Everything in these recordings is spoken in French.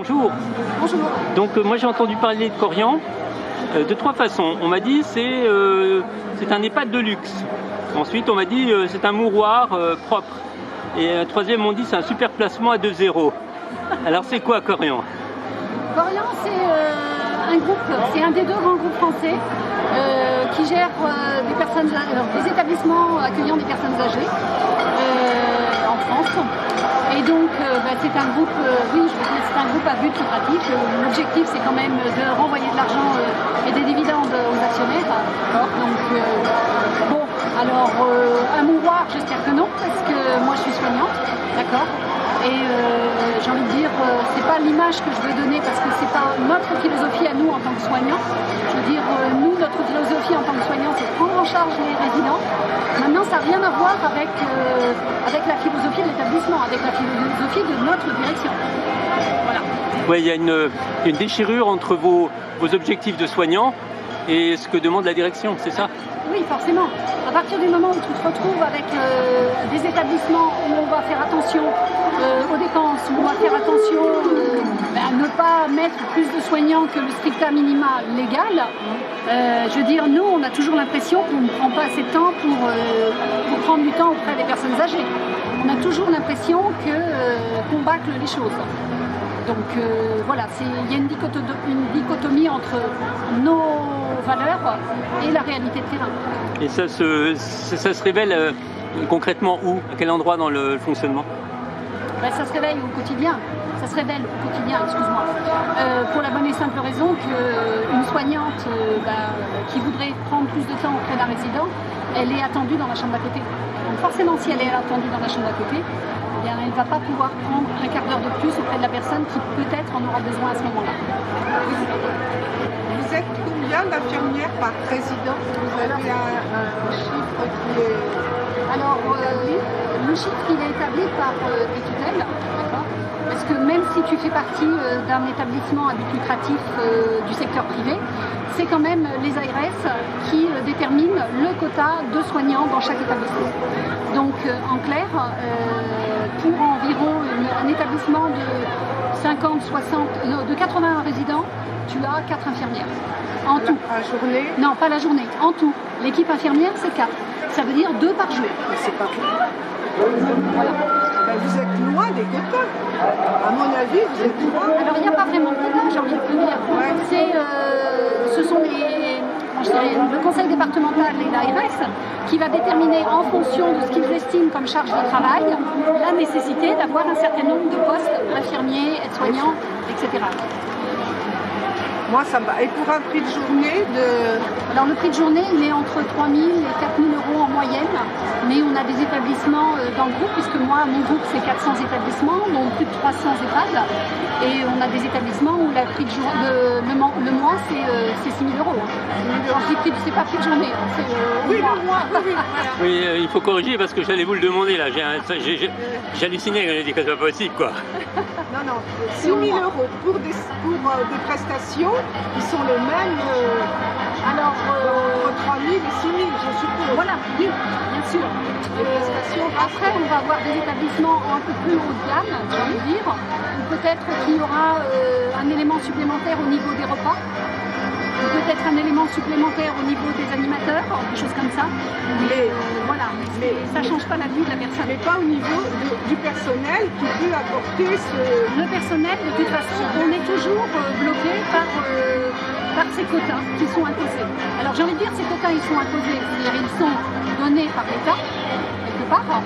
Bonjour. Bonjour. Donc moi j'ai entendu parler de Korian de trois façons. On m'a dit c'est un EHPAD de luxe. Ensuite on m'a dit c'est un mouroir propre. Et un troisième on dit c'est un super placement à 2-0. Alors c'est quoi Korian? Korian c'est un groupe, c'est un des deux grands groupes français qui gère des établissements accueillant des personnes âgées en France. Et donc c'est un groupe, c'est un groupe à but lucratif. L'objectif c'est quand même de renvoyer de l'argent et des dividendes aux actionnaires. Donc bon, alors un mouroir, j'espère que non, parce que moi je suis soignante, d'accord. Et j'ai envie de dire, c'est pas l'image que je veux donner parce que c'est pas notre philosophie à nous en tant que soignants. Je veux dire, nous, notre philosophie en tant que soignants, c'est de prendre en charge les résidents. Maintenant, ça n'a rien à voir avec la philosophie de l'établissement, avec la philosophie de notre direction. Voilà. Ouais, il y a une déchirure entre vos objectifs de soignants et ce que demande la direction, c'est ça? Oui, forcément. À partir du moment où tu te retrouves avec des établissements où on va faire attention aux dépenses, où on va faire attention à ne pas mettre plus de soignants que le stricta minima légal, je veux dire, nous, on a toujours l'impression qu'on ne prend pas assez de temps pour prendre du temps auprès des personnes âgées. On a toujours l'impression qu'on bâcle les choses. Donc voilà, il y a une dichotomie entre nos valeurs et la réalité de terrain. Et ça se révèle concrètement où? À quel endroit dans le fonctionnement? Ça se réveille au quotidien. Ça se révèle au quotidien, excuse-moi. Pour la bonne et simple raison qu'une soignante qui voudrait prendre plus de temps auprès d'un résident, elle est attendue dans la chambre d'à côté. Donc forcément, si elle est attendue dans la chambre d'à côté, elle ne va pas pouvoir prendre un quart d'heure de plus auprès de la personne qui peut-être en aura besoin à ce moment-là. Vous êtes combien d'infirmières par résident? Vous avez un chiffre qui est... Alors, le chiffre il est établi par des tutelles, d'accord? Parce que même si tu fais partie d'un établissement à but lucratif du secteur privé, c'est quand même les ARS qui déterminent le quota de soignants dans chaque établissement. Donc en clair, pour environ un établissement de 50, 60, de 80 résidents, tu as 4 infirmières. En tout. La journée? Non, pas la journée, en tout. L'équipe infirmière, c'est 4. Ça veut dire 2 par jour. Mais c'est pas tout. Voilà. Vous êtes loin des quotas. À mon avis, vous êtes loin. Alors, il n'y a pas vraiment de quotas, j'ai envie de te dire. Ouais. Ce sont le conseil départemental et l'ARS qui va déterminer en fonction de ce qu'ils estiment comme charge de travail la nécessité d'avoir un certain nombre de postes infirmiers, aides-soignants, etc. Moi, ça me va. Et pour un prix de journée Alors, le prix de journée, il est entre 3 000 et 4 000 euros en moyenne. Mais on a des établissements dans le groupe, puisque moi, mon groupe, c'est 400 établissements, donc plus de 300 EHPAD. Et on a des établissements où le prix de le mois, c'est 6 000 euros. Alors, c'est pas prix de journée, c'est oui, le mois. Oui, il faut corriger parce que j'allais vous le demander là. J'ai halluciné quand j'ai dit que c'était pas possible, quoi. Non, 6 000 euros pour des prestations qui sont les mêmes entre 3 000 et 6 000, je suppose. Voilà, oui, bien sûr. Après, on va avoir des établissements un peu plus haut de gamme, j'ai envie de dire, ou peut-être qu'il y aura un élément supplémentaire au niveau des repas, ou peut-être un élément supplémentaire au niveau des animateurs, des choses comme ça. Voilà, mais ça ne change pas la vie de la personne. Mais pas au niveau du personnel qui peut apporter Le personnel, de toute façon, on est toujours bloqué par ces quotas qui sont imposés. Alors j'ai envie de dire, ces quotas, ils sont imposés, c'est-à-dire ils sont donnés par l'État, quelque part,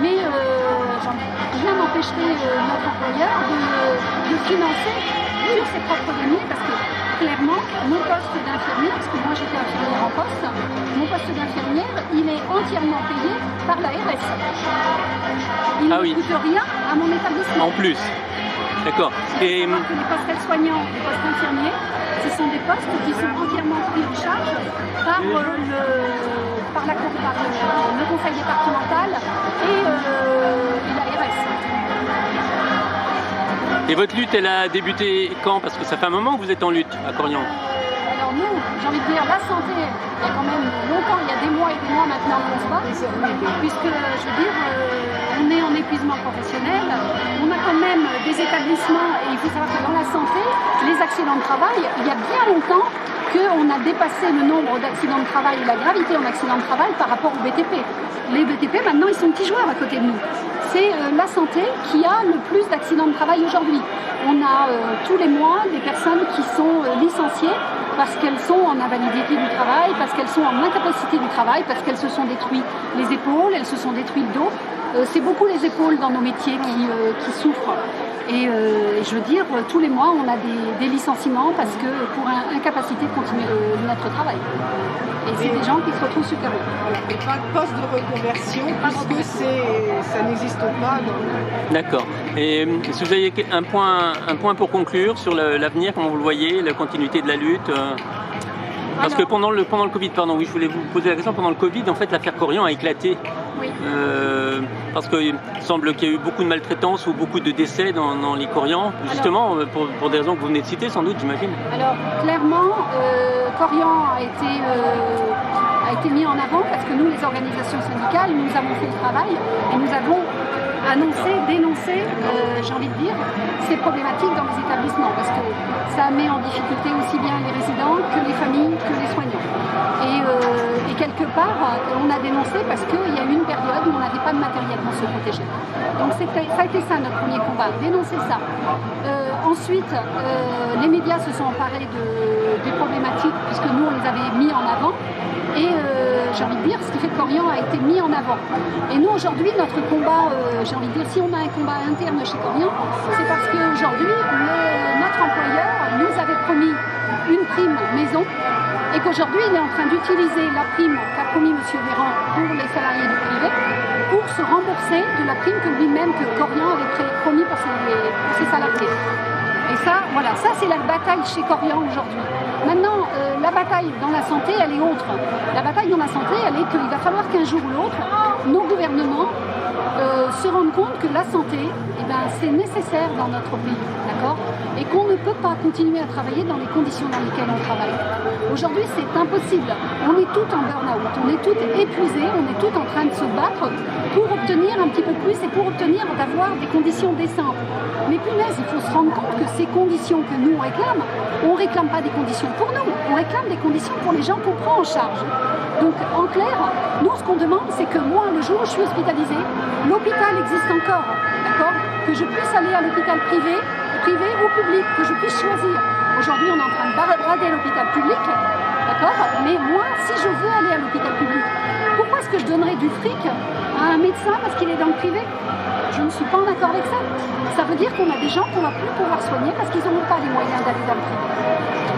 mais rien n'empêcherait notre employeur de financer sur ses propres deniers, parce que clairement, mon poste d'infirmière, parce que moi j'étais infirmière en poste, mon poste d'infirmière, il est entièrement payé par la RS. Il ne coûte rien à mon établissement. En plus, d'accord. Et les postes aides-soignants, les postes infirmiers, ce sont des postes qui sont entièrement pris en charge par le conseil départemental et l'ARS. Et votre lutte, elle a débuté quand? Parce que ça fait un moment que vous êtes en lutte à Korian. Alors nous, j'ai envie de dire, la santé, il y a quand même longtemps, il y a des mois et des mois maintenant qu'on se bat, puisque, je veux dire, on est en épuisement professionnel, on a quand même des établissements, et il faut savoir que dans la d'accidents de travail, il y a bien longtemps qu'on a dépassé le nombre d'accidents de travail et la gravité en accident de travail par rapport au BTP. Les BTP, maintenant, ils sont petits joueurs à côté de nous. C'est la santé qui a le plus d'accidents de travail aujourd'hui. On a tous les mois des personnes qui sont licenciées parce qu'elles sont en invalidité du travail, parce qu'elles sont en incapacité du travail, parce qu'elles se sont détruites les épaules, elles se sont détruites le dos. C'est beaucoup les épaules dans nos métiers qui souffrent. Et je veux dire, tous les mois, on a des licenciements parce que pour incapacité de continuer notre travail. Et c'est des gens qui se retrouvent sur carreau. Et pas de poste de reconversion, puisque ça n'existe pas. D'accord. Et si vous avez un point pour conclure sur l'avenir, comment vous le voyez, la continuité de la lutte parce que pendant le Covid, pardon, oui, je voulais vous poser la question, pendant le Covid, en fait, l'affaire Corian a éclaté. Oui. Parce qu'il semble qu'il y a eu beaucoup de maltraitance ou beaucoup de décès dans les Corians, justement, pour des raisons que vous venez de citer, sans doute, j'imagine. Alors, clairement, Corian a été mis en avant parce que nous, les organisations syndicales, nous avons fait le travail et nous avons dénoncé, j'ai envie de dire, ces problématiques dans les établissements parce que ça met en difficulté aussi bien les résidents que les familles, que les soignants. Et quelque part, on a dénoncé parce qu'il y a eu une période où on n'avait pas de matériel pour se protéger. Donc ça a été ça notre premier combat, dénoncer ça. Ensuite, les médias se sont emparés des problématiques puisque nous, on les avait mis en avant. Et j'ai envie de dire, ce qui fait que Corian a été mis en avant. Et nous, aujourd'hui, notre combat, j'ai envie de dire, si on a un combat interne chez Corian, c'est parce qu'aujourd'hui, notre employeur nous avait promis une prime maison et qu'aujourd'hui, il est en train d'utiliser la prime qu'a promis M. Véran pour les salariés du privé pour se rembourser de la prime que lui-même, que Corian avait promis pour ses salariés. Et ça, voilà, ça c'est la bataille chez Corian aujourd'hui. Maintenant, la bataille dans la santé, elle est autre. La bataille dans la santé, elle est qu'il va falloir qu'un jour ou l'autre, nos gouvernements se rendent compte que la santé, c'est nécessaire dans notre pays, d'accord ? Et qu'on ne peut pas continuer à travailler dans les conditions dans lesquelles on travaille. Aujourd'hui, c'est impossible. On est tous en burn-out, on est tous épuisés, on est tous en train de se battre pour obtenir un petit peu plus et pour obtenir d'avoir des conditions décentes. Mais punaise, il faut se rendre compte que ces conditions que nous on réclame pas des conditions pour nous, on réclame des conditions pour les gens qu'on prend en charge. Donc en clair, nous ce qu'on demande, c'est que moi, le jour où je suis hospitalisée, l'hôpital existe encore, d'accord ? Que je puisse aller à l'hôpital privé ou public, que je puisse choisir. Aujourd'hui, on est en train de brader l'hôpital public, d'accord ? Mais moi, si je veux aller à l'hôpital public, pourquoi est-ce que je donnerais du fric à un médecin parce qu'il est dans le privé ? Je ne suis pas en accord avec ça. Ça veut dire qu'on a des gens qu'on ne va plus pouvoir soigner parce qu'ils n'auront pas les moyens d'aller dans le privé.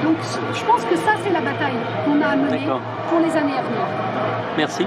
Donc je pense que ça, c'est la bataille qu'on a à mener pour les années à venir. Merci.